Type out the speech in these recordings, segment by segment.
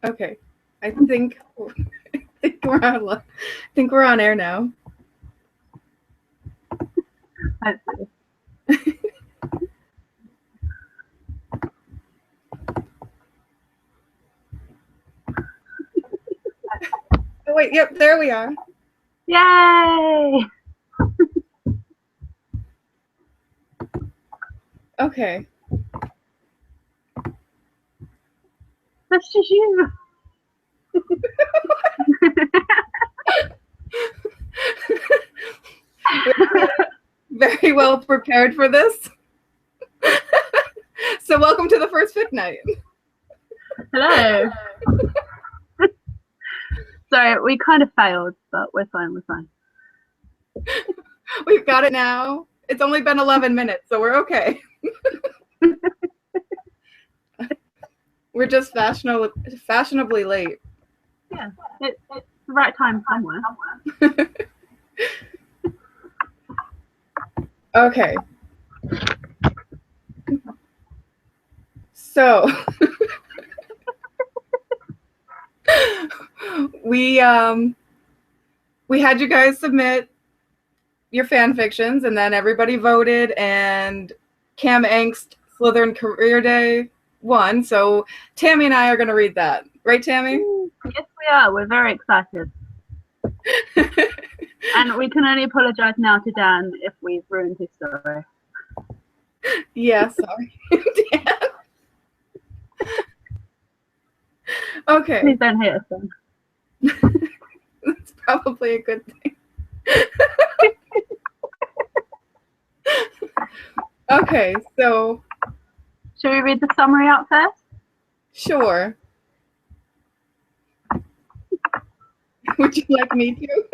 Okay, I think we're on air now. Oh wait, yep, there we are. Yay! Okay. That's just you. Very well prepared for this. So welcome to the first Fic Night. Hello. Sorry, we kind of failed, but we're fine, we're fine. We've got it now. It's only been 11 minutes, so we're okay. We're just fashionably late. Yeah, it's the right time somewhere. Okay. So we had you guys submit your fan fictions, and then everybody voted, and Cambangst Slytherin Career Day won. So Tammi and I are going to read that, right, Tammi? Yes, we are. We're very excited. And we can only apologize now to Dan if we've ruined his story. Yeah, sorry, Dan. Okay. Please don't hate us then. That's probably a good thing. Okay, so. Should we read the summary out first? Sure. Would you like me to?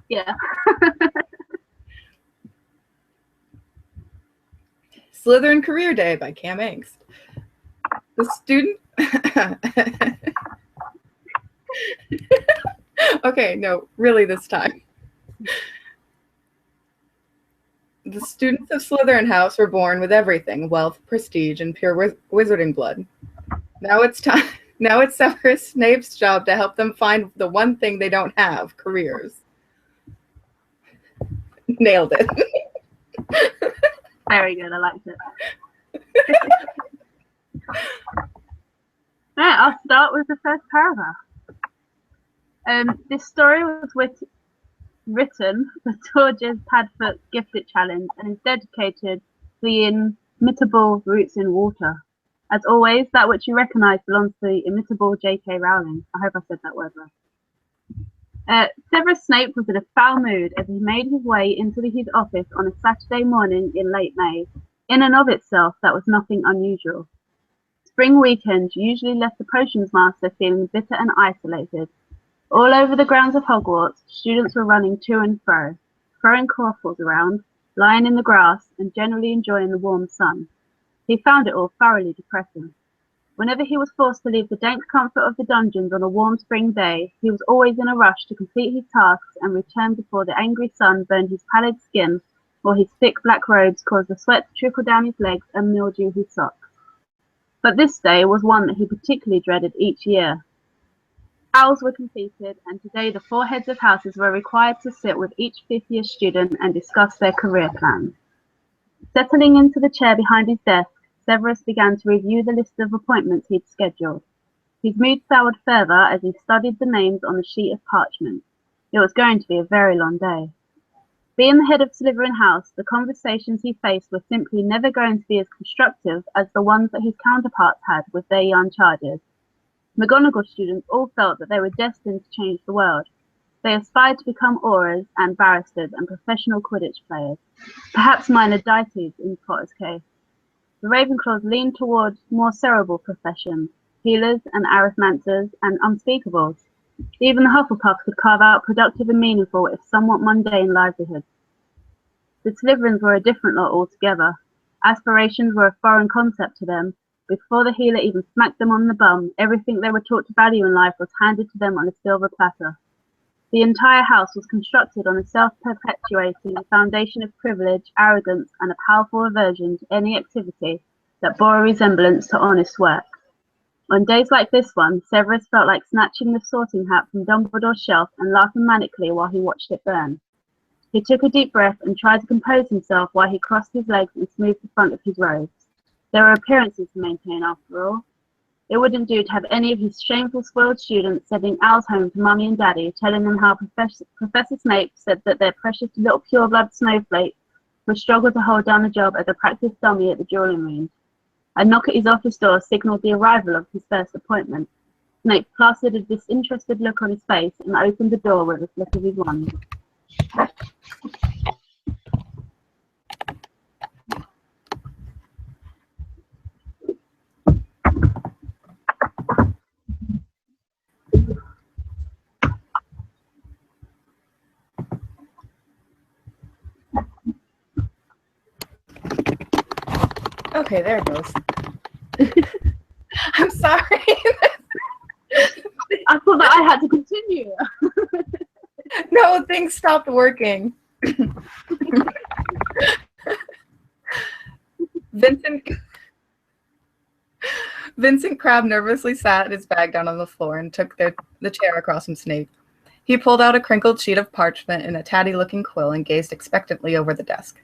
Yeah. Slytherin Career Day by Cambangst. The student. Okay, no, really this time. The students of Slytherin House were born with everything: wealth, prestige, and pure wizarding blood. Now it's time. Now it's Severus Snape's job to help them find the one thing they don't have: careers. Nailed it. Very good. I liked it. Right, I'll start with the first paragraph. This story was written for George's Padfoot Gifted Challenge and is dedicated to the inimitable Roots in Water. As always, that which you recognise belongs to the imitable J.K. Rowling. I hope I said that word right. Severus Snape was in a foul mood as he made his way into his office on a Saturday morning in late May. In and of itself, that was nothing unusual. Spring weekends usually left the potions master feeling bitter and isolated. All over the grounds of Hogwarts, students were running to and fro, throwing quaffles around, lying in the grass, and generally enjoying the warm sun. He found it all thoroughly depressing. Whenever he was forced to leave the dank comfort of the dungeons on a warm spring day, he was always in a rush to complete his tasks and return before the angry sun burned his pallid skin, or his thick black robes caused the sweat to trickle down his legs and mildew his socks. But this day was one that he particularly dreaded each year. Owls were completed, and today the 4 heads of houses were required to sit with each 5th-year student and discuss their career plans. Settling into the chair behind his desk, Severus began to review the list of appointments he'd scheduled. His mood soured further as he studied the names on a sheet of parchment. It was going to be a very long day. Being the head of Slytherin House, the conversations he faced were simply never going to be as constructive as the ones that his counterparts had with their young charges. McGonagall students all felt that they were destined to change the world. They aspired to become aurors and barristers and professional Quidditch players, perhaps minor deities in Potter's case. The Ravenclaws leaned towards more cerebral professions, healers and arithmancers and unspeakables. Even the Hufflepuffs could carve out productive and meaningful, if somewhat mundane, livelihoods. The Slytherins were a different lot altogether. Aspirations were a foreign concept to them. Before the healer even smacked them on the bum, everything they were taught to value in life was handed to them on a silver platter. The entire house was constructed on a self-perpetuating foundation of privilege, arrogance, and a powerful aversion to any activity that bore a resemblance to honest work. On days like this one, Severus felt like snatching the sorting hat from Dumbledore's shelf and laughing manically while he watched it burn. He took a deep breath and tried to compose himself while he crossed his legs and smoothed the front of his robes. There were appearances to maintain, after all. It wouldn't do to have any of his shameful, spoiled students sending owls home to Mummy and Daddy, telling them how Professor Snape said that their precious little pure-blood snowflake would struggle to hold down a job as a practice dummy at the dueling range. A knock at his office door signaled the arrival of his first appointment. Snape plastered a disinterested look on his face and opened the door with a flick of his wand. Okay, there it goes. I'm sorry. I thought that I had to continue. No, things stopped working. Vincent Crabbe nervously sat his bag down on the floor and took the chair across from Snape. He pulled out a crinkled sheet of parchment and a tatty-looking quill and gazed expectantly over the desk.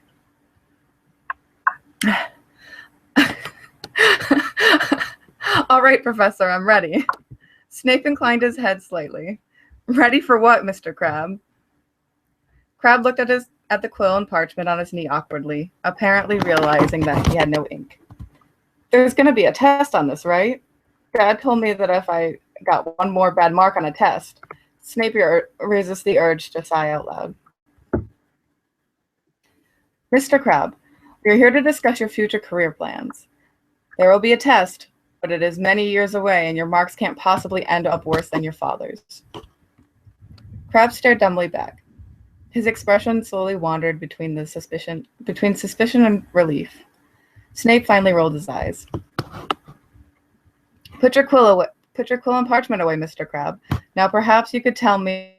All right, Professor, I'm ready. Snape inclined his head slightly. Ready for what, Mr. Crabbe? Crabbe looked at the quill and parchment on his knee awkwardly, apparently realizing that he had no ink. There's going to be a test on this, right? Dad told me that if I got one more bad mark on a test. Snape resists the urge to sigh out loud. Mr. Crabbe, we are here to discuss your future career plans. There will be a test, but it is many years away, and your marks can't possibly end up worse than your father's. Crabbe stared dumbly back. His expression slowly wandered between suspicion and relief. Snape finally rolled his eyes. Put your quill and parchment away, Mr. Crabbe. Now perhaps you could tell me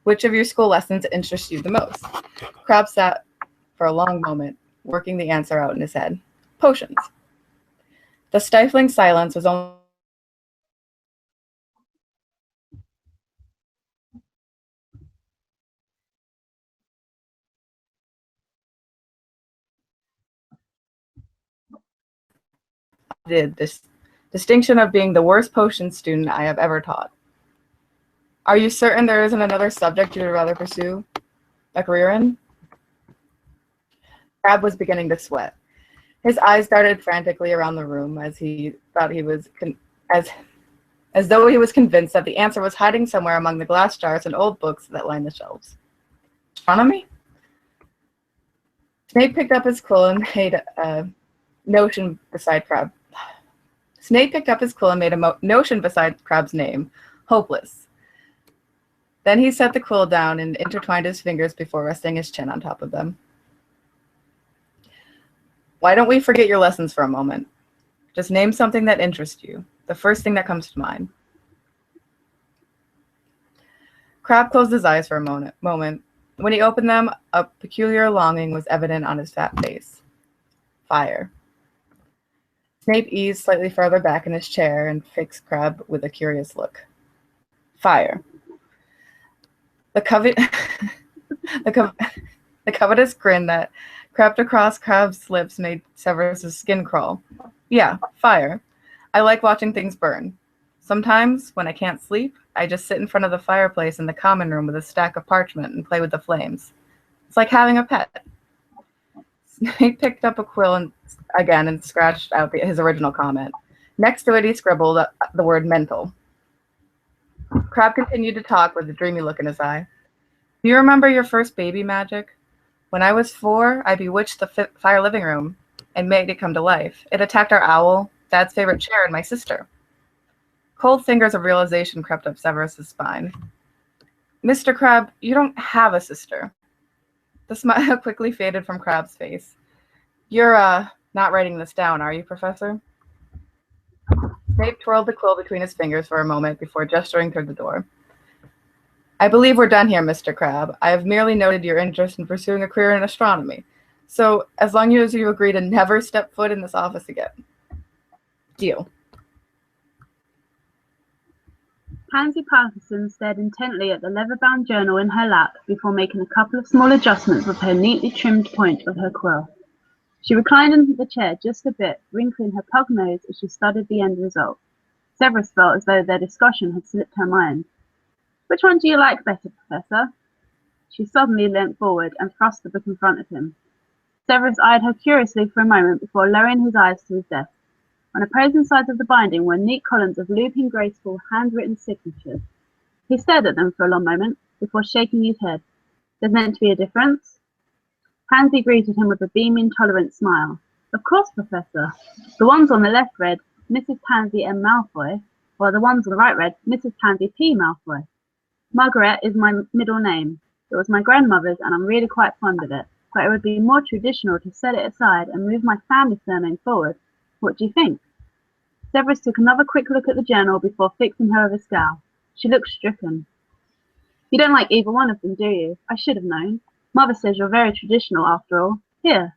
which of your school lessons interest you the most. Crabbe sat for a long moment, working the answer out in his head. Potions. The stifling silence was only this distinction of being the worst potion student I have ever taught. Are you certain there isn't another subject you would rather pursue a career in? Crabbe was beginning to sweat. His eyes darted frantically around the room as he thought he was as though he was convinced that the answer was hiding somewhere among the glass jars and old books that lined the shelves. Astronomy? Snape picked up his quill and made a notion beside Crabbe. Snape picked up his quill and made a notion beside Crabbe's name. Hopeless. Then he set the quill down and intertwined his fingers before resting his chin on top of them. Why don't we forget your lessons for a moment? Just name something that interests you. The first thing that comes to mind. Crabbe closed his eyes for a moment. When he opened them, a peculiar longing was evident on his fat face. Fire. Snape eased slightly further back in his chair and fixed Crabbe with a curious look. Fire. The covetous grin that crept across Crabbe's lips made Severus's skin crawl. Yeah, fire. I like watching things burn. Sometimes, when I can't sleep, I just sit in front of the fireplace in the common room with a stack of parchment and play with the flames. It's like having a pet. Snape picked up a quill again and scratched out his original comment. Next to it, he scribbled the word mental. Crabbe continued to talk with a dreamy look in his eye. Do you remember your first baby magic? When I was 4, I bewitched the fire living room and made it come to life. It attacked our owl, Dad's favorite chair, and my sister. Cold fingers of realization crept up Severus's spine. Mr. Crabbe, you don't have a sister. The smile quickly faded from Crabbe's face. You're, not writing this down, are you, Professor? Snape twirled the quill between his fingers for a moment before gesturing toward the door. I believe we're done here, Mr. Crabbe. I have merely noted your interest in pursuing a career in astronomy. So, as long as you agree to never step foot in this office again. Deal. Pansy Parkinson stared intently at the leather-bound journal in her lap before making a couple of small adjustments with her neatly trimmed point of her quill. She reclined in the chair just a bit, wrinkling her pug nose as she studied the end result. Severus felt as though their discussion had slipped her mind. "Which one do you like better, Professor?" She suddenly leant forward and thrust the book in front of him. Severus eyed her curiously for a moment before lowering his eyes to his desk. On opposing sides of the binding were neat columns of looping, graceful, handwritten signatures. He stared at them for a long moment before shaking his head. "There's meant to be a difference?" Pansy greeted him with a beaming, tolerant smile. "Of course, Professor. The ones on the left read Mrs. Pansy M. Malfoy, while the ones on the right read Mrs. Pansy P. Malfoy. Margaret is my middle name. It was my grandmother's and I'm really quite fond of it, but it would be more traditional to set it aside and move my family surname forward. What do you think?" Severus took another quick look at the journal before fixing her with a scowl. She looked stricken. "You don't like either one of them, do you? I should have known. Mother says you're very traditional after all. Here."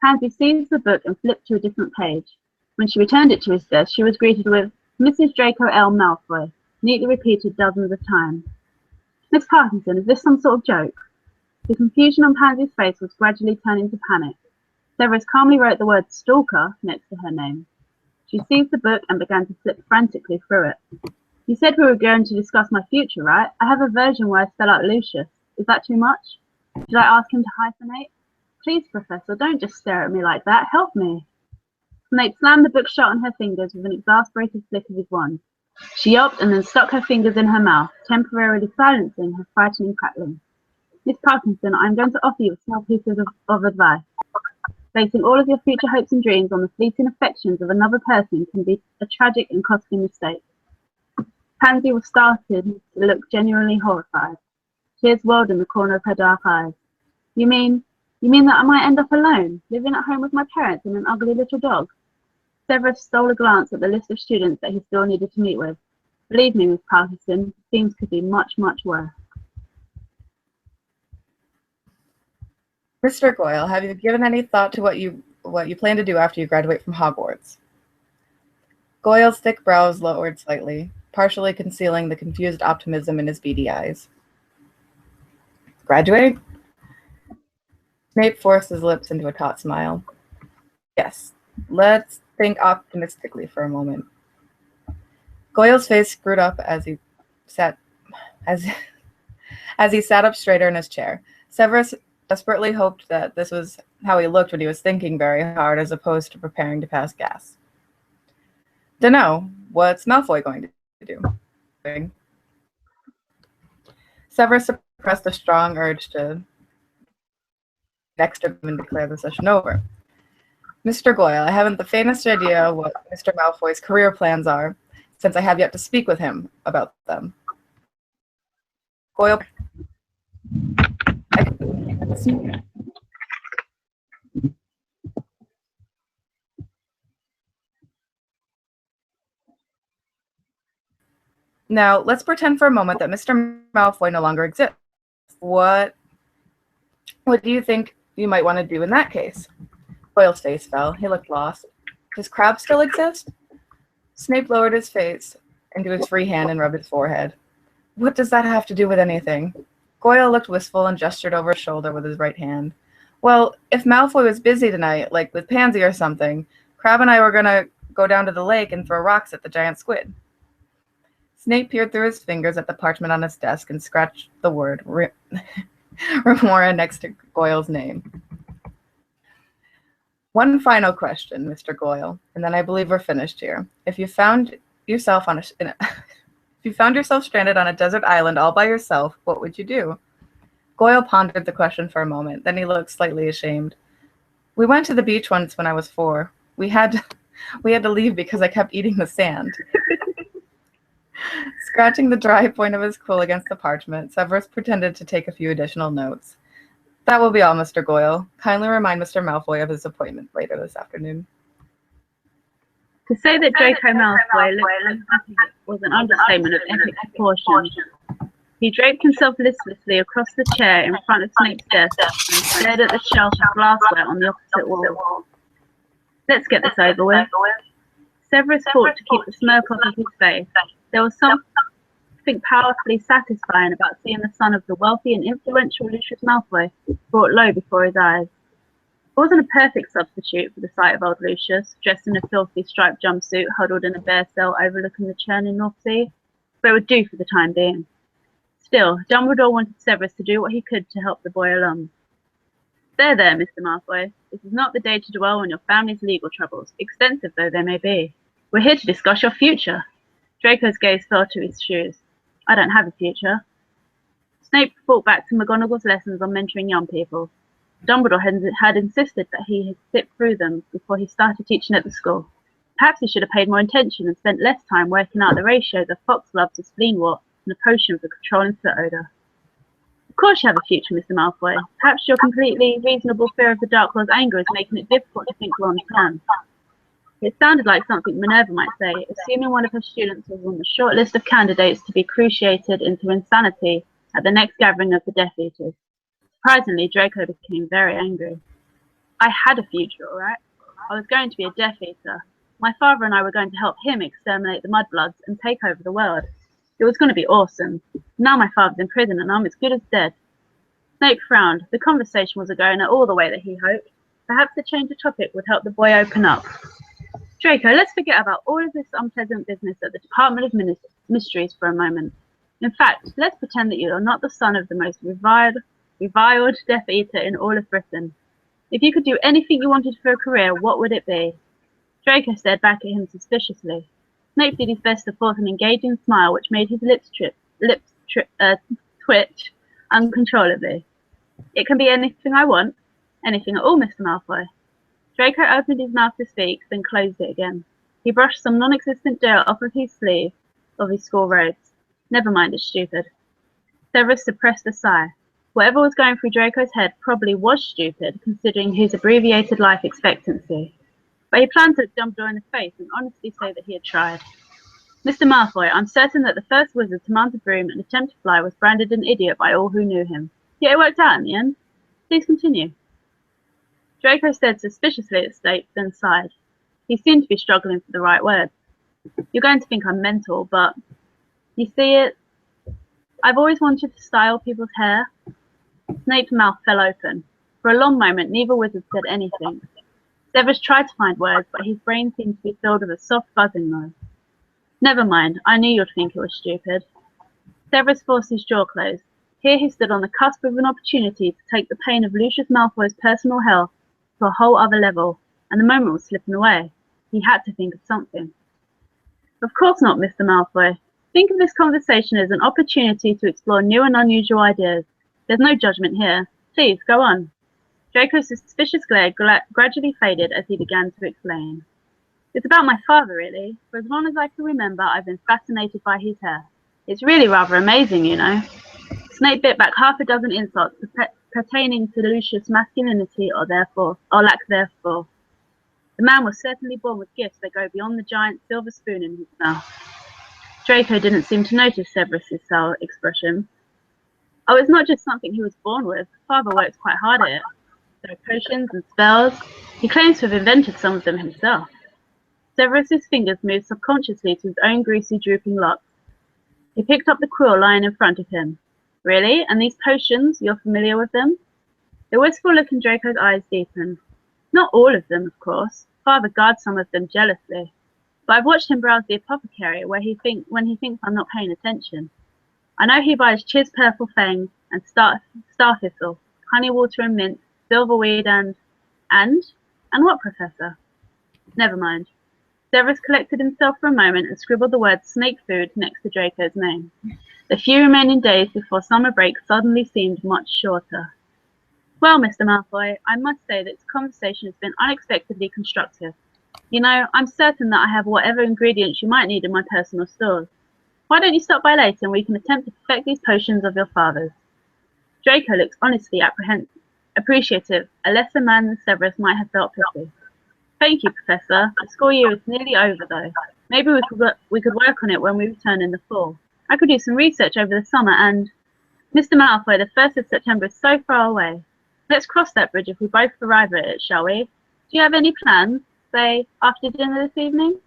Pansy seized the book and flipped to a different page. When she returned it to his desk, she was greeted with Mrs. Draco L. Malfoy, neatly repeated dozens of times. "Miss Parkinson, is this some sort of joke?" The confusion on Pansy's face was gradually turning to panic. Severus calmly wrote the word stalker next to her name. She seized the book and began to flip frantically through it. "You said we were going to discuss my future, right? I have a version where I spell out Lucius. Is that too much? Should I ask him to hyphenate? Please, Professor, don't just stare at me like that. Help me." Snape slammed the book shut on her fingers with an exasperated flick of his wand. She yelped and then stuck her fingers in her mouth, temporarily silencing her frightening crackling. "Miss Parkinson, I'm going to offer you a small piece of advice. Basing all of your future hopes and dreams on the fleeting affections of another person can be a tragic and costly mistake." Pansy was starting to look genuinely horrified. Tears welled in the corner of her dark eyes. You mean that I might end up alone, living at home with my parents and an ugly little dog?" Severus stole a glance at the list of students that he still needed to meet with. "Believe me, Miss Parkinson, things could be much, much worse." Mr. Goyle, have you given any thought to what you plan to do after you graduate from Hogwarts? Goyle's thick brows lowered slightly, partially concealing the confused optimism in his beady eyes. "Graduate?" Snape forced his lips into a taut smile. "Yes, let's think optimistically for a moment." Goyle's face screwed up as he sat up straighter in his chair. Severus desperately hoped that this was how he looked when he was thinking very hard as opposed to preparing to pass gas. "Dunno. What's Malfoy going to do?" Severus suppressed a strong urge to next and declare the session over. "Mr. Goyle, I haven't the faintest idea what Mr. Malfoy's career plans are, since I have yet to speak with him about them." Goyle. Now, let's pretend for a moment that Mr. Malfoy no longer exists. What do you think you might want to do in that case? Goyle's face fell. He looked lost. Does Crabbe still exist? Snape lowered his face into his free hand and rubbed his forehead. What does that have to do with anything? Goyle looked wistful and gestured over his shoulder with his right hand. Well, if Malfoy was busy tonight, like with Pansy or something, Crabbe and I were going to go down to the lake and throw rocks at the giant squid. Snape peered through his fingers at the parchment on his desk and scratched the word Remora next to Goyle's name. One final question, Mr. Goyle, and then I believe we're finished here. If you found yourself stranded on a desert island all by yourself, what would you do? Goyle pondered the question for a moment. Then he looked slightly ashamed. We went to the beach once when I was 4. We had to leave because I kept eating the sand. Scratching the dry point of his quill against the parchment, Severus pretended to take a few additional notes. That will be all, Mr. Goyle. Kindly remind Mr. Malfoy of his appointment later this afternoon. To say that Draco Malfoy looked unhappy was an understatement of epic proportions. He draped himself listlessly across the chair in front of Snape's desk and stared at the shelf of glassware on the opposite wall. Let's get this over with. Severus fought to keep the smirk off of his face. There was something powerfully satisfying about seeing the son of the wealthy and influential Lucius Malfoy brought low before his eyes. It wasn't a perfect substitute for the sight of old Lucius, dressed in a filthy striped jumpsuit, huddled in a bare cell overlooking the churning North Sea, but it would do for the time being. Still, Dumbledore wanted Severus to do what he could to help the boy along. There, Mr. Malfoy. This is not the day to dwell on your family's legal troubles, extensive though they may be. We're here to discuss your future. Draco's gaze fell to his shoes. I don't have a future. Snape thought back to McGonagall's lessons on mentoring young people. Dumbledore had insisted that he had sit through them before he started teaching at the school. Perhaps he should have paid more attention and spent less time working out the ratios of foxglove to spleenwort and a potion for controlling foot odour. Of course you have a future, Mr. Malfoy. Perhaps your completely reasonable fear of the Dark Lord's anger is making it difficult to think long term. It sounded like something Minerva might say, assuming one of her students was on the short list of candidates to be cruciated into insanity at the next gathering of the Death Eaters. Surprisingly, Draco became very angry. I had a future, all right? I was going to be a Death Eater. My father and I were going to help him exterminate the Mudbloods and take over the world. It was going to be awesome. Now my father's in prison and I'm as good as dead. Snape frowned. The conversation wasn't going all the way that he hoped. Perhaps the change of topic would help the boy open up. Draco, let's forget about all of this unpleasant business at the Department of Mysteries for a moment. In fact, let's pretend that you are not the son of the most reviled Death Eater in all of Britain. If you could do anything you wanted for a career, what would it be? Draco stared back at him suspiciously. Snape did his best to force an engaging smile which made his lips twitch uncontrollably. It can be anything I want. Anything at all, Mr. Malfoy. Draco opened his mouth to speak, then closed it again. He brushed some non-existent dirt off of his sleeve of his school robes. Never mind, it's stupid. Severus suppressed a sigh. Whatever was going through Draco's head probably was stupid, considering his abbreviated life expectancy. But he planned to look Dumbledore in the face and honestly say that he had tried. Mr. Malfoy, I'm certain that the first wizard to mount a broom and attempt to fly was branded an idiot by all who knew him. Yet it worked out in the end. Please continue. Draco stared suspiciously at Snape, then sighed. He seemed to be struggling for the right words. You're going to think I'm mental, but you see it? I've always wanted to style people's hair. Snape's mouth fell open. For a long moment, neither wizard said anything. Severus tried to find words, but his brain seemed to be filled with a soft buzzing noise. Never mind, I knew you'd think it was stupid. Severus forced his jaw closed. Here he stood on the cusp of an opportunity to take the pain of Lucius Malfoy's personal hell to a whole other level, and the moment was slipping away. He had to think of something. Of course not, Mr. Malfoy. Think of this conversation as an opportunity to explore new and unusual ideas. There's no judgment here. Please, go on. Draco's suspicious glare gradually faded as he began to explain. It's about my father, really. For as long as I can remember, I've been fascinated by his hair. It's really rather amazing, you know. Snape bit back half a dozen insults pertaining to Lucius' masculinity or lack thereof. The man was certainly born with gifts that go beyond the giant silver spoon in his mouth. Draco didn't seem to notice Severus's sour expression. Oh, it's not just something he was born with. Father works quite hard at it. There are potions and spells. He claims to have invented some of them himself. Severus's fingers moved subconsciously to his own greasy, drooping locks. He picked up the quill lying in front of him. Really? And these potions, you're familiar with them? The wistful look in Draco's eyes deepened. Not all of them, of course. Father guards some of them jealously. But I've watched him browse the apothecary when he thinks I'm not paying attention. I know he buys Chiz Purple Fang and Star Thistle, honey water and mint, silverweed and what, Professor? Never mind. Severus collected himself for a moment and scribbled the word snake food next to Draco's name. The few remaining days before summer break suddenly seemed much shorter. Well, Mr. Malfoy, I must say that this conversation has been unexpectedly constructive. You know, I'm certain that I have whatever ingredients you might need in my personal stores. Why don't you stop by later and we can attempt to perfect these potions of your father's? Draco looked honestly appreciative. A lesser man than Severus might have felt pity. Thank you, Professor. The school year is nearly over, though. Maybe we could work on it when we return in the fall. I could do some research over the summer and... Mr. Malfoy, the 1st of September is so far away. Let's cross that bridge if we both arrive at it, shall we? Do you have any plans, say, after dinner this evening?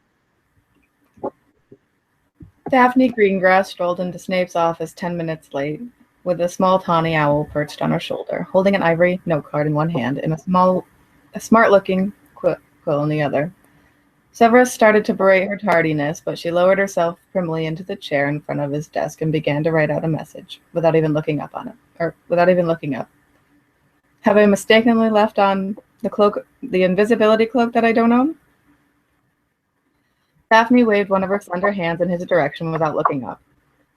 Daphne Greengrass strolled into Snape's office 10 minutes late, with a small tawny owl perched on her shoulder, holding an ivory note card in one hand and a smart-looking quill in the other. Severus started to berate her tardiness, but she lowered herself primly into the chair in front of his desk and began to write out a message, without even looking up. Have I mistakenly left on the invisibility cloak that I don't own? Daphne waved one of her slender hands in his direction without looking up.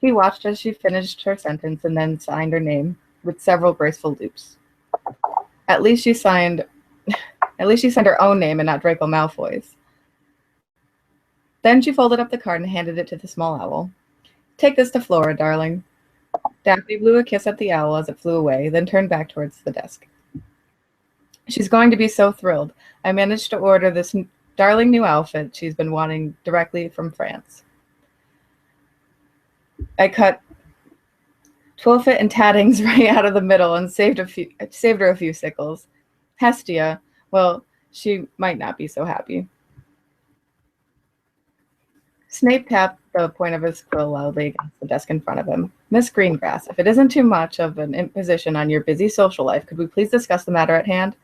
He watched as she finished her sentence and then signed her name with several graceful loops. At least she signed her own name and not Draco Malfoy's. Then she folded up the card and handed it to the small owl. Take this to Flora, darling. Daphne blew a kiss at the owl as it flew away, then turned back towards the desk. She's going to be so thrilled. I managed to order this darling new outfit she's been wanting directly from France. I cut 12-foot and tattings right out of the middle and saved her a few sickles. Hestia, well, she might not be so happy. Snape tapped the point of his quill loudly against the desk in front of him. Miss Greengrass, if it isn't too much of an imposition on your busy social life, could we please discuss the matter at hand?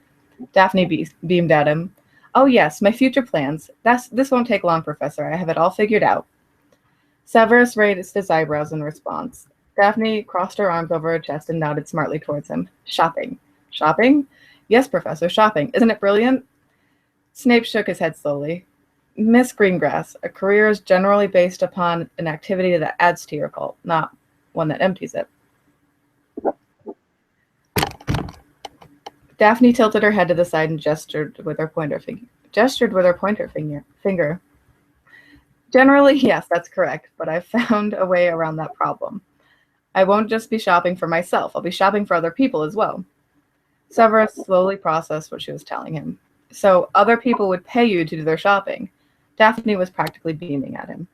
Daphne beamed at him. Oh yes, my future plans. This won't take long, Professor. I have it all figured out. Severus raised his eyebrows in response. Daphne crossed her arms over her chest and nodded smartly towards him. Shopping. Shopping? Yes, Professor, shopping. Isn't it brilliant? Snape shook his head slowly. Miss Greengrass, a career is generally based upon an activity that adds to your cult, not one that empties it. Daphne tilted her head to the side and gestured with her pointer finger. Generally, yes, that's correct, but I've found a way around that problem. I won't just be shopping for myself. I'll be shopping for other people as well. Severus slowly processed what she was telling him. So other people would pay you to do their shopping. Daphne was practically beaming at him.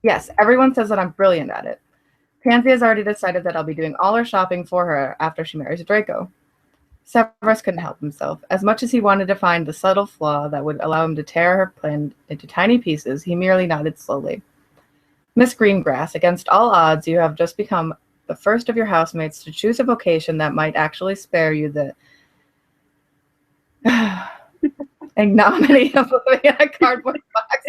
Yes, everyone says that I'm brilliant at it. Pansy has already decided that I'll be doing all her shopping for her after she marries Draco. Severus couldn't help himself. As much as he wanted to find the subtle flaw that would allow him to tear her plan into tiny pieces, he merely nodded slowly. Miss Greengrass, against all odds, you have just become the first of your housemates to choose a vocation that might actually spare you the ignominy of living in a cardboard box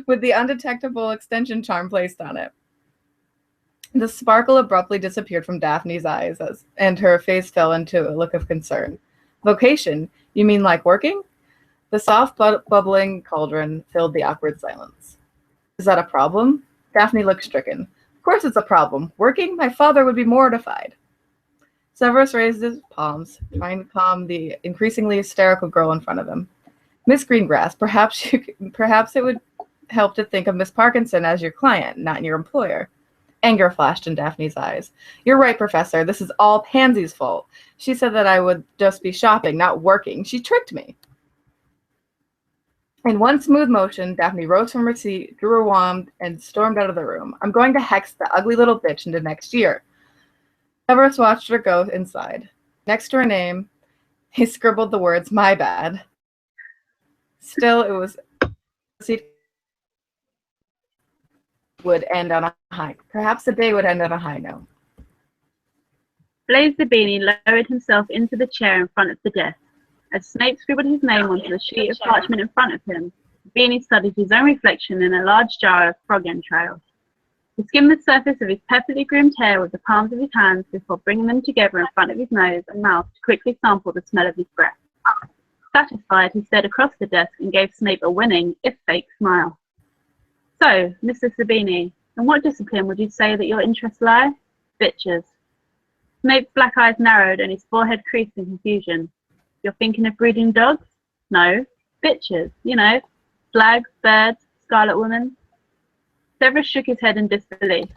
with the undetectable extension charm placed on it. The sparkle abruptly disappeared from Daphne's eyes, and her face fell into a look of concern. Vocation? You mean like working? The soft, bubbling cauldron filled the awkward silence. Is that a problem? Daphne looked stricken. Of course it's a problem. Working? My father would be mortified. Severus raised his palms, trying to calm the increasingly hysterical girl in front of him. Miss Greengrass, perhaps it would help to think of Miss Parkinson as your client, not your employer. Anger flashed in Daphne's eyes. You're right, Professor. This is all Pansy's fault. She said that I would just be shopping, not working. She tricked me. In one smooth motion, Daphne rose from her seat, drew her wand, and stormed out of the room. I'm going to hex the ugly little bitch into next year. Severus watched her go inside. Next to her name, he scribbled the words, my bad. Still, it was would end on a high. Perhaps the day would end on a high note. Blaise Zabini lowered himself into the chair in front of the desk. As Snape scribbled his name onto the sheet of parchment in front of him, Zabini studied his own reflection in a large jar of frog entrails. He skimmed the surface of his perfectly groomed hair with the palms of his hands before bringing them together in front of his nose and mouth to quickly sample the smell of his breath. Satisfied, he stared across the desk and gave Snape a winning, if fake, smile. So, Mr. Zabini, in what discipline would you say that your interests lie? Bitches. Snape's black eyes narrowed and his forehead creased in confusion. You're thinking of breeding dogs? No. Bitches, you know. Flags, birds, scarlet women. Severus shook his head in disbelief.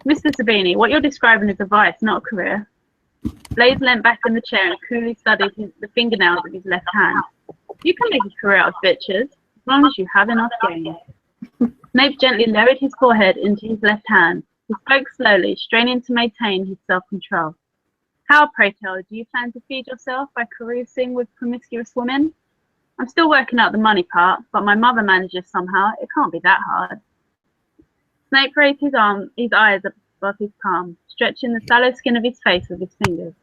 Mr. Zabini, what you're describing is a vice, not a career. Blaise leant back in the chair and coolly studied the fingernails of his left hand. You can make a career out of bitches, as long as you have enough game. Snape gently lowered his forehead into his left hand. He spoke slowly, straining to maintain his self-control. How, pray tell, do you plan to feed yourself by carousing with promiscuous women? I'm still working out the money part, but my mother manages somehow. It can't be that hard. Snape raised his eyes above his palm, stretching the sallow skin of his face with his fingers.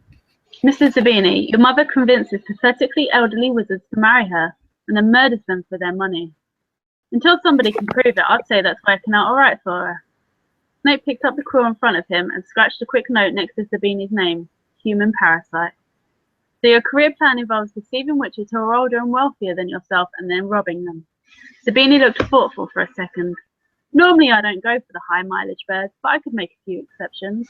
Mr. Zabini, your mother convinces pathetically elderly wizards to marry her, and then murders them for their money. Until somebody can prove it, I'd say that's working out all right for her. Snape picked up the quill in front of him and scratched a quick note next to Zabini's name, human parasite. So your career plan involves deceiving witches who are older and wealthier than yourself and then robbing them. Zabini looked thoughtful for a second. Normally I don't go for the high mileage birds, but I could make a few exceptions.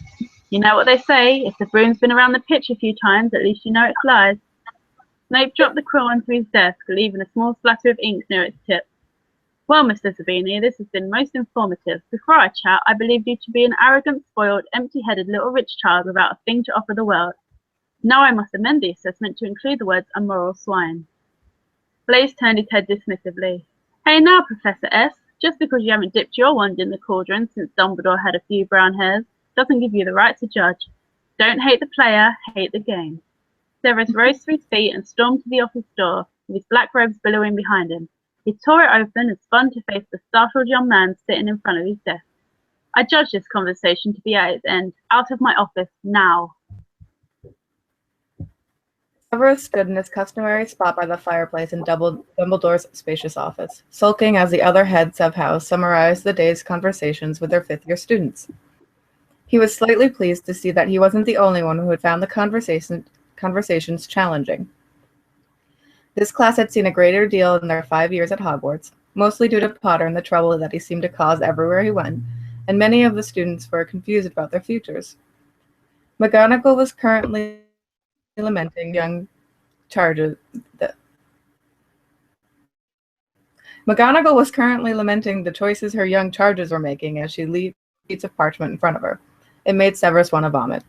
You know what they say, if the broom's been around the pitch a few times, at least you know it flies. Snape dropped the quill onto his desk, leaving a small splatter of ink near its tip. Well, Mr. Zabini, this has been most informative. Before I chat, I believed you to be an arrogant, spoiled, empty-headed little rich child without a thing to offer the world. Now I must amend the assessment to include the words immoral swine. Blaise turned his head dismissively. Hey now, Professor S, just because you haven't dipped your wand in the cauldron since Dumbledore had a few brown hairs doesn't give you the right to judge. Don't hate the player, hate the game. Severus rose to his feet and stormed to the office door, with his black robes billowing behind him. He tore it open and spun to face the startled young man sitting in front of his desk. I judge this conversation to be at its end. Out of my office, now. Severus stood in his customary spot by the fireplace in Dumbledore's spacious office, sulking as the other heads of house summarized the day's conversations with their fifth-year students. He was slightly pleased to see that he wasn't the only one who had found the conversations challenging. This class had seen a greater deal in their 5 years at Hogwarts, mostly due to Potter and the trouble that he seemed to cause everywhere he went, and many of the students were confused about their futures. McGonagall was currently lamenting the choices her young charges were making as she laid sheets of parchment in front of her. It made Severus want to vomit.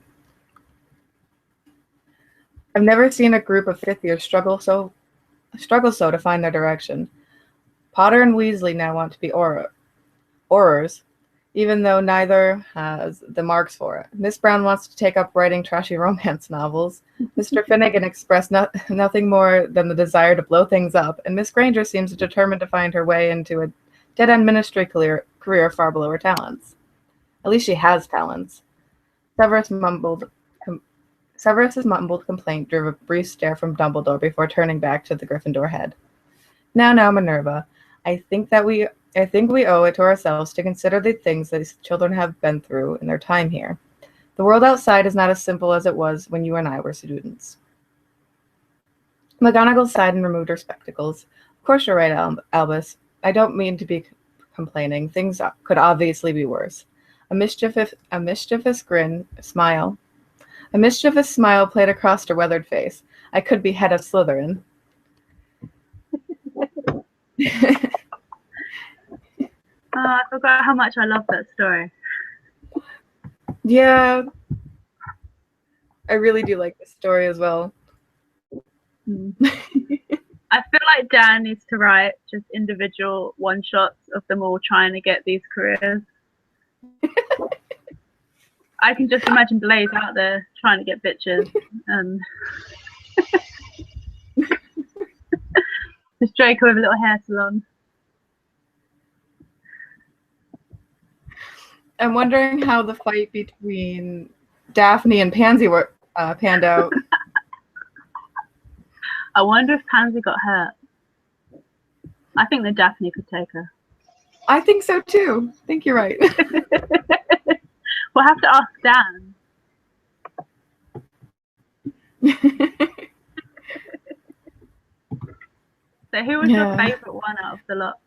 I've never seen a group of fifth years struggle so to find their direction. Potter and Weasley now want to be Aurors, even though neither has the marks for it. Miss Brown wants to take up writing trashy romance novels. Mr. Finnegan expressed nothing more than the desire to blow things up, and Miss Granger seems determined to find her way into a dead-end ministry career far below her talents. At least she has talents. Severus's mumbled complaint drew a brief stare from Dumbledore before turning back to the Gryffindor head. Now, Minerva, I think we owe it to ourselves to consider the things that these children have been through in their time here. The world outside is not as simple as it was when you and I were students. McGonagall sighed and removed her spectacles. Of course you're right, Albus. I don't mean to be complaining. Things could obviously be worse. A mischievous smile played across her weathered face. I could be head of Slytherin. I forgot how much I love that story. Yeah. I really do like this story as well. I feel like Dan needs to write just individual one-shots of them all trying to get these careers. I can just imagine Blaise out there trying to get bitches. This Draco with a little hair salon. I'm wondering how the fight between Daphne and Pansy panned out. I wonder if Pansy got hurt. I think that Daphne could take her. I think so too. I think you're right. We'll have to ask Dan. So who was your favourite one out of the lot?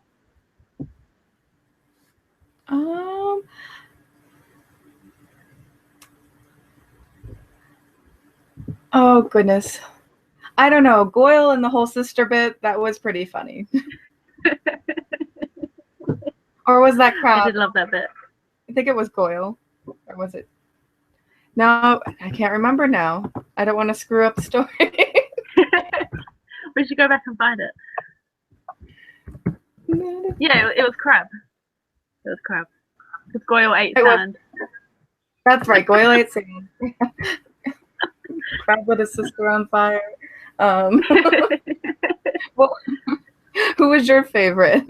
Oh goodness. I don't know. Goyle and the whole sister bit, that was pretty funny. Or was that Crabbe? I did love that bit. I think it was Goyle. Or was it? No, I can't remember now. I don't want to screw up the story. We should go back and find it. Yeah, it was Crabbe. It was Crabbe. Because Goyle ate sand. That's right, Goyle ate sand. Crabbe with his sister on fire. Well, Who was your favorite?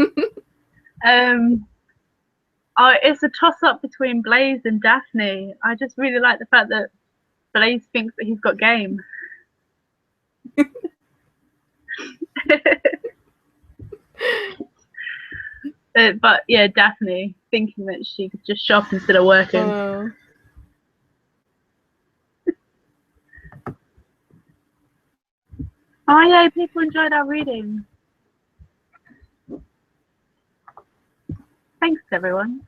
It's a toss-up between Blaze and Daphne. I just really like the fact that Blaze thinks that he's got game. But yeah, Daphne thinking that she could just shop instead of working. Oh yeah, people enjoyed our reading. Thanks everyone.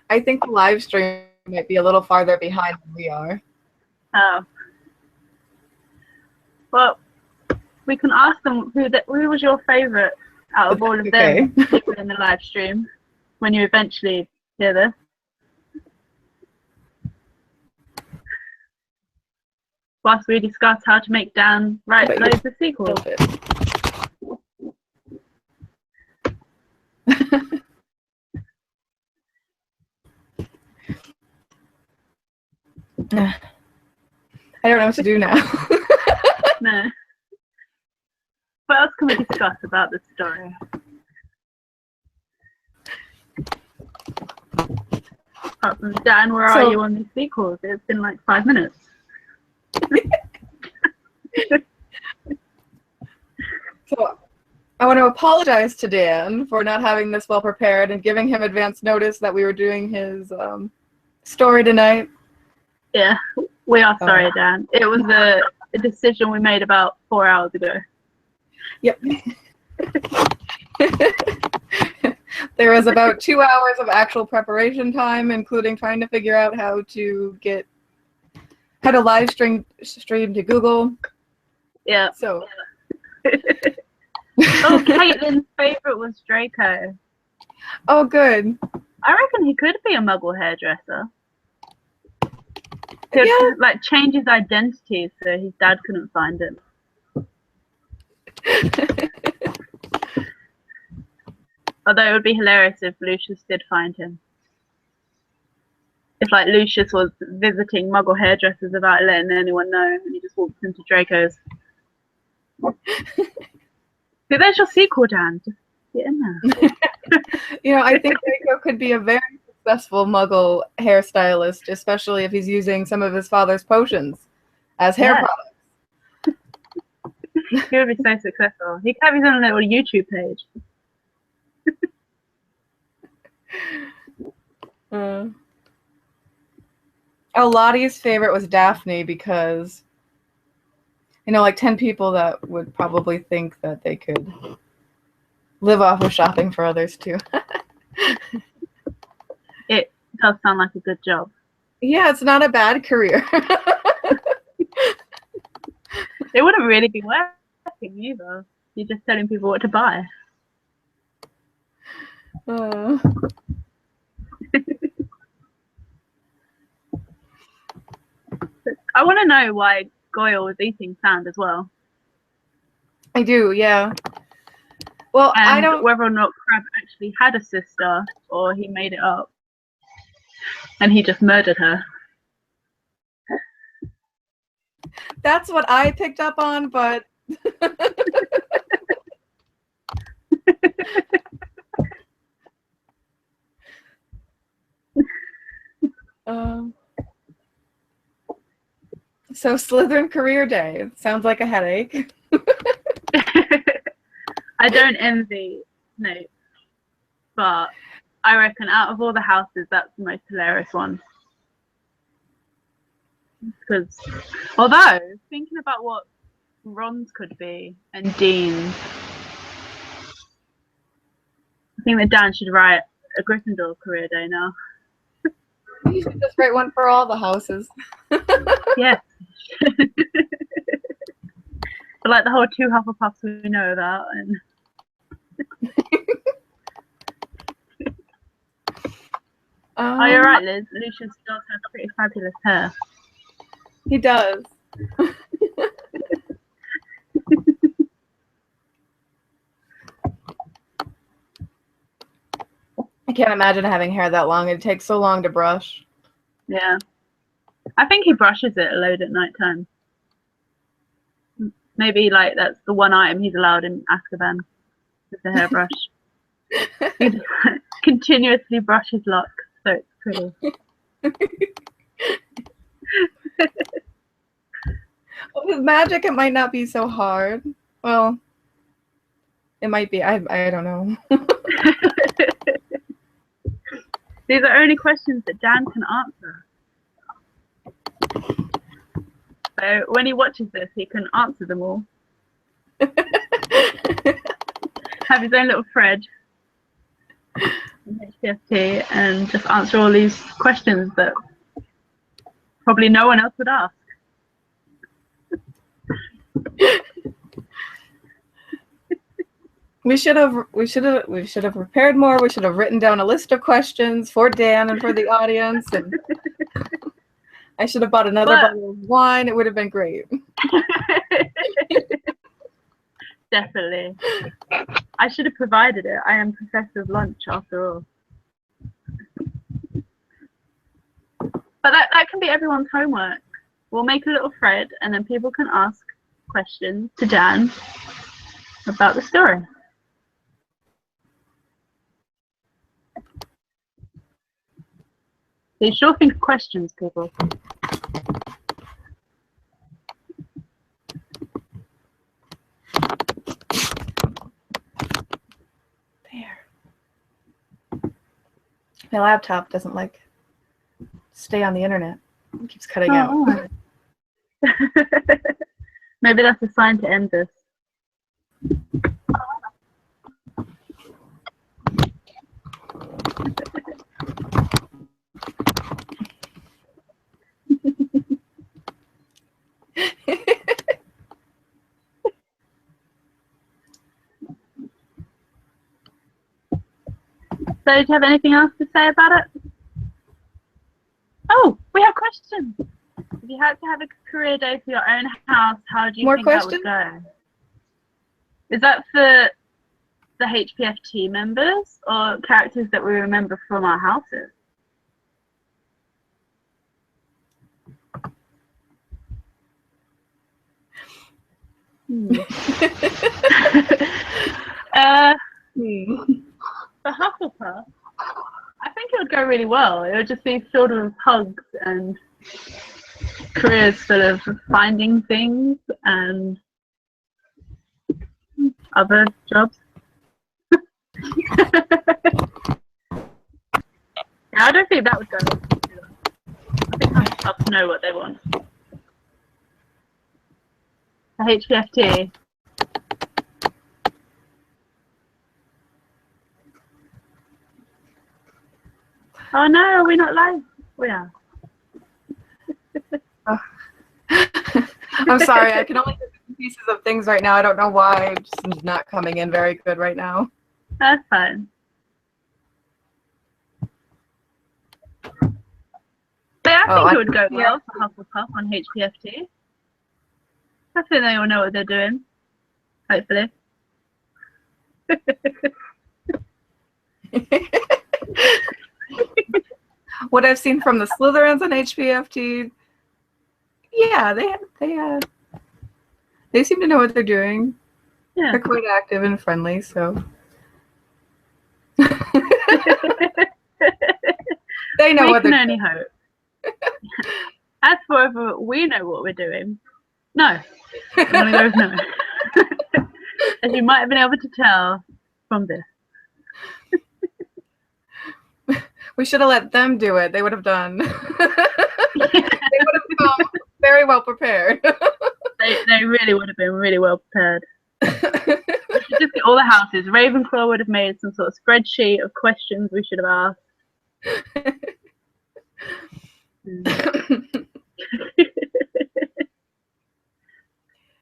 I think the live stream might be a little farther behind than we are. Oh. Well, we can ask them who was your favorite out of all of them people in the live stream when you eventually hear this. Whilst we discuss how to make Dan write loads of sequels. I don't know what to do now. No. What else can we discuss about the story? Apart from Dan, where are you on these sequels? It's been like 5 minutes. So I want to apologize to Dan for not having this well prepared and giving him advance notice that we were doing his story tonight. Yeah, we are sorry, Dan. It was a decision we made about 4 hours ago. Yep. There was about 2 hours of actual preparation time, including trying to figure out how to live stream to Google. Yeah. So. Oh, Caitlin's favorite was Draco. Oh, good. I reckon he could be a Muggle hairdresser. He'd like change his identity so his dad couldn't find him. Although it would be hilarious if Lucius did find him. If like Lucius was visiting Muggle hairdressers without letting anyone know, and he just walks into Draco's. So there's your sequel, Dan. Just get in there. I think Draco could be a very successful Muggle hairstylist, especially if he's using some of his father's potions as hair products. He would be so successful. He could have his own little YouTube page. Lottie's favorite was Daphne because, like 10 people that would probably think that they could live off of shopping for others too. It does sound like a good job. Yeah, it's not a bad career. It wouldn't really be working either. You're just telling people what to buy. I want to know why Goyle was eating sand as well. I do, yeah. Well, and I don't... whether or not Crab actually had a sister or he made it up. And he just murdered her. That's what I picked up on, but... So Slytherin Career Day. Sounds like a headache. I don't envy Snape, but I reckon out of all the houses, that's the most hilarious one. Because, although, thinking about what Ron's could be, and Dean's, I think that Dan should write a Gryffindor Career Day now. You should just write one for all the houses. Yes. But like the whole 2 Hufflepuffs we know about. And oh, you're right, Liz. Lucius does have pretty fabulous hair. He does. I can't imagine having hair that long. It takes so long to brush. Yeah. I think he brushes it a load at night time. Maybe like that's the one item he's allowed in Azkaban, with the hairbrush. He continuously brushes locks, so it's pretty. Well, with magic, it might not be so hard. Well, it might be. I don't know. These are only questions that Dan can answer. So when he watches this, he can answer them all. Have his own little thread in HPFT and just answer all these questions that probably no one else would ask. We should have prepared more. We should have written down a list of questions for Dan and for the audience, and I should have bought another bottle of wine. It would have been great. Definitely. I should have provided it. I am Professor of Lunch after all. But that can be everyone's homework. We'll make a little thread and then people can ask questions to Dan about the story. So sure think of questions, people. There. My laptop doesn't like stay on the internet. It keeps cutting out. Maybe that's a sign to end this. So, do you have anything else to say about it? Oh, we have questions. If you had to have a career day for your own house, how do you think that would go? Is that for the HPFT members or characters that we remember from our houses? For Hufflepuff, I think it would go really well. It would just be filled with hugs and careers full of finding things and other jobs. I don't think that would go. I think Hufflepuffs know what they want. The HPFT. Oh no, are we not live? We are. I'm sorry, I can only get pieces of things right now. I don't know why. It's just not coming in very good right now. That's fine. But yeah, I think it would go well for Hufflepuff on HPFT. I think they all know what they're doing. Hopefully. What I've seen from the Slytherins on HPFT, yeah, they seem to know what they're doing. Yeah. They're quite active and friendly, so they know what they're doing. We can only hope. As for whether we know what we're doing, no. I'm gonna go with no. As you might have been able to tell from this. We should have let them do it. They would have done. They would have come very well prepared. They really would have been really well prepared. We should just get all the houses. Ravenclaw would have made some sort of spreadsheet of questions we should have asked.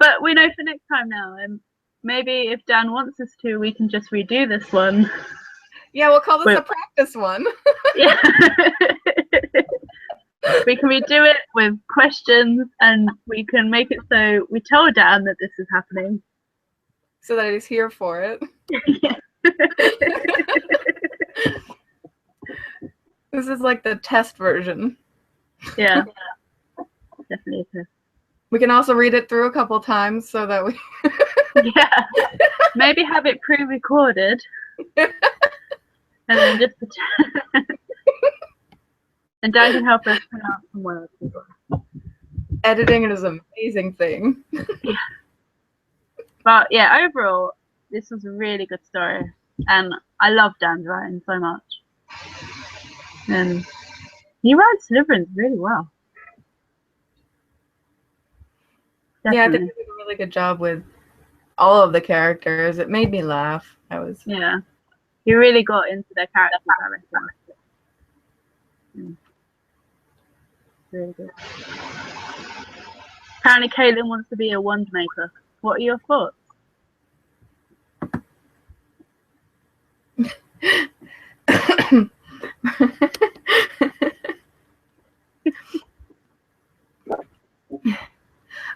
But we know for next time now, and maybe if Dan wants us to, we can just redo this one. Yeah, we'll call this a practice one. Yeah. We can redo it with questions, and we can make it so we tell Dan that this is happening. So that he's here for it. Yeah. This is like the test version. Yeah. definitely a test. We can also read it through a couple times so that we... Yeah. Maybe have it pre-recorded. And then just pretend. And Dan can help us pronounce some words as well. Editing is an amazing thing. Yeah. But yeah, overall, this was a really good story. And I love Dan's writing so much. And he writes Slytherins really well. Definitely. Yeah, I think he did a really good job with all of the characters. It made me laugh. Yeah. He really got into their characters, I reckon. Really good. Apparently Caitlin wants to be a wand maker. What are your thoughts?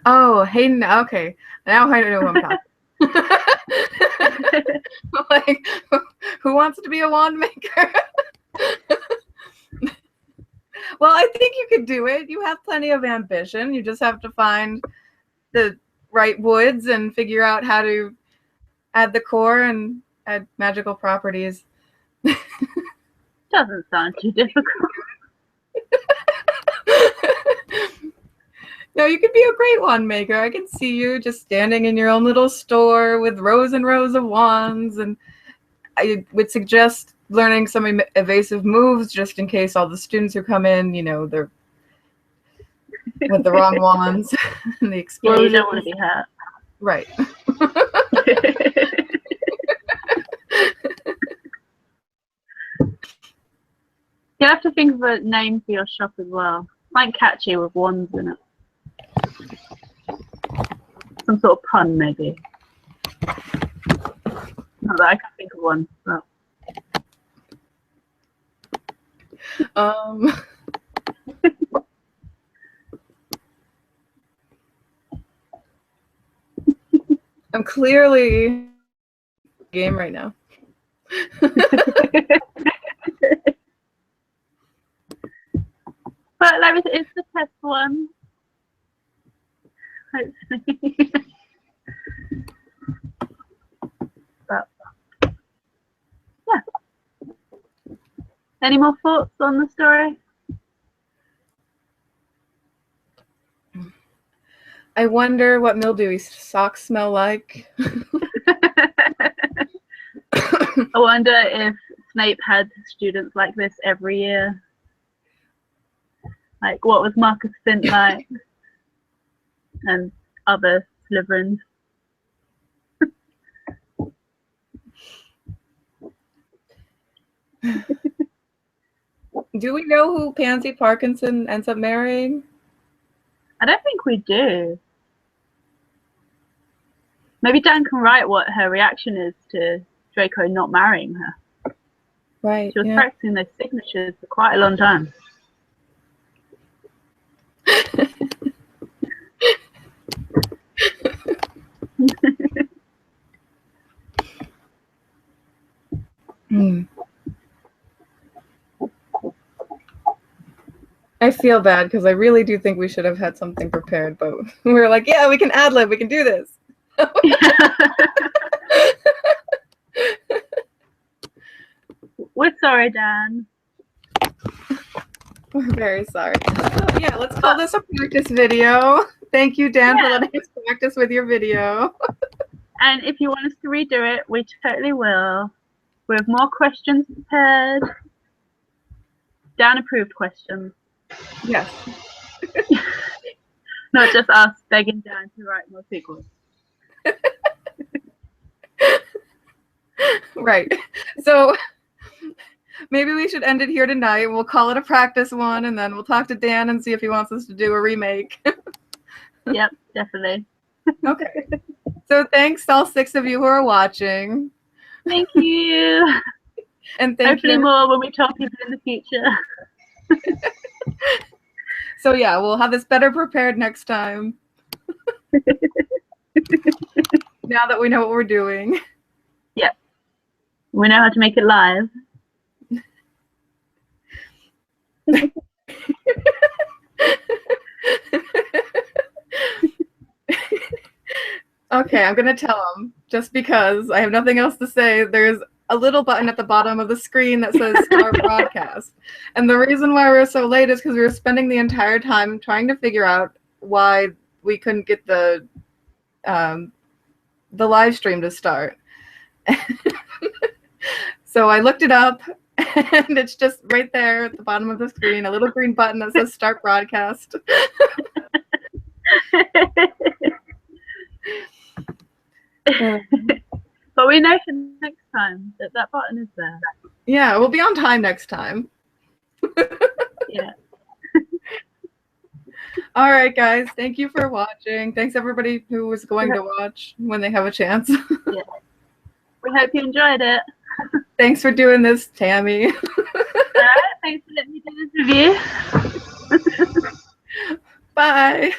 Oh, Hayden. Okay, now I know who I'm talking. Like, who wants to be a wand maker? Well, I think you could do it. You have plenty of ambition. You just have to find the right woods and figure out how to add the core and add magical properties. Doesn't sound too difficult. No, you could be a great wand maker. I can see you just standing in your own little store with rows and rows of wands, and I would suggest learning some evasive moves just in case all the students who come in, you know, they're with the wrong wands and the explosion. Yeah, you don't want to be hurt. Right. You have to think of a name for your shop as well. Quite catchy with wands in it. Some sort of pun, maybe. Not that I can think of one. But... I'm clearly game right now. But like, it's the test one. Hopefully. But yeah. Any more thoughts on the story? I wonder what mildewy socks smell like. I wonder if Snape had students like this every year. Like, what was Marcus Fint like? And other Slytherins. Do we know who Pansy Parkinson ends up marrying? I don't think we do. Maybe Dan can write what her reaction is to Draco not marrying her. Right. She was practicing those signatures for quite a long time. I feel bad because I really do think we should have had something prepared, but we were like, yeah, we can ad-lib, we can do this. We're sorry, Dan. We're very sorry. So, yeah, let's call this a practice video. Thank you, Dan, for letting us practice with your video. And if you want us to redo it, we totally will. We have more questions prepared. Dan-approved questions. Yes. Not just us begging Dan to write more sequels. Right. So maybe we should end it here tonight. We'll call it a practice one, and then we'll talk to Dan and see if he wants us to do a remake. Yep, definitely. Okay. So thanks to all 6 of you who are watching. Thank you. And thank Hopefully you. more when we tell people in the future. So yeah, we'll have this better prepared next time. Now that we know what we're doing. Yep. We know how to make it live. Okay, I'm gonna tell them just because I have nothing else to say. There's a little button at the bottom of the screen that says Start Broadcast, and the reason why we're so late is because we were spending the entire time trying to figure out why we couldn't get the live stream to start. So I looked it up, and it's just right there at the bottom of the screen, a little green button that says Start Broadcast. But we know for next time that that button is there. Yeah, we'll be on time next time. Yeah. All right, guys. Thank you for watching. Thanks everybody who was going to watch when they have a chance. Yeah. We hope you enjoyed it. Thanks for doing this, Tammy. All right. Thanks for letting me do this review. Bye.